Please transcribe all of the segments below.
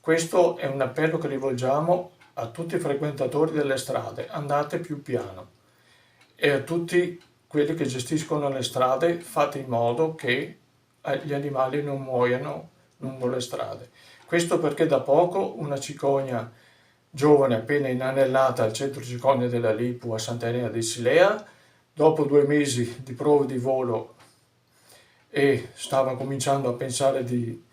Questo è un appello che rivolgiamo a tutti i frequentatori delle strade: andate più piano, e a tutti quelli che gestiscono le strade: fate in modo che gli animali non muoiano lungo le strade. Questo perché da poco una cicogna giovane appena inanellata al centro cicogna della Lipu a Sant'Elena di Silea, dopo 2 mesi di prove di volo e stava cominciando a pensare di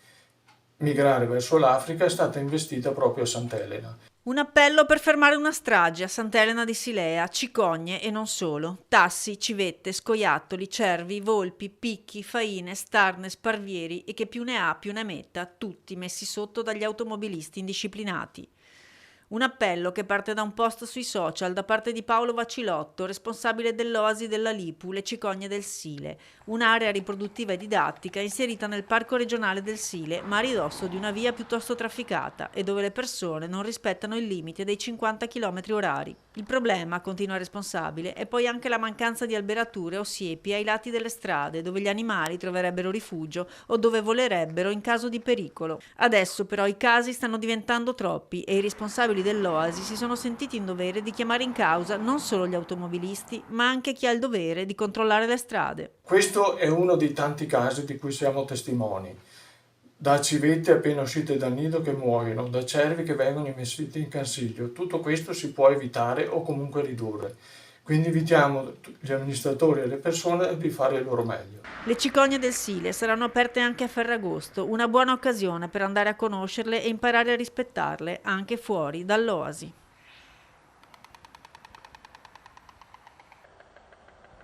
migrare verso l'Africa, è stata investita proprio a Sant'Elena. Un appello per fermare una strage a Sant'Elena di Silea, cicogne e non solo, tassi, civette, scoiattoli, cervi, volpi, picchi, faine, starne, sparvieri e che più ne ha più ne metta, tutti messi sotto dagli automobilisti indisciplinati. Un appello che parte da un post sui social da parte di Paolo Vacilotto, responsabile dell'Oasi della Lipu, le Cicogne del Sile, un'area riproduttiva e didattica inserita nel Parco regionale del Sile, ma a ridosso di una via piuttosto trafficata e dove le persone non rispettano il limite dei 50 km orari. Il problema, continua il responsabile, è poi anche la mancanza di alberature o siepi ai lati delle strade, dove gli animali troverebbero rifugio o dove volerebbero in caso di pericolo. Adesso però i casi stanno diventando troppi e i responsabili dell'Oasi si sono sentiti in dovere di chiamare in causa non solo gli automobilisti, ma anche chi ha il dovere di controllare le strade. Questo è uno dei tanti casi di cui siamo testimoni: da civette appena uscite dal nido che muoiono, da cervi che vengono investiti in consiglio. Tutto questo si può evitare o comunque ridurre. Quindi invitiamo gli amministratori e le persone di fare il loro meglio. Le cicogne del Sile saranno aperte anche a Ferragosto, una buona occasione per andare a conoscerle e imparare a rispettarle anche fuori dall'Oasi.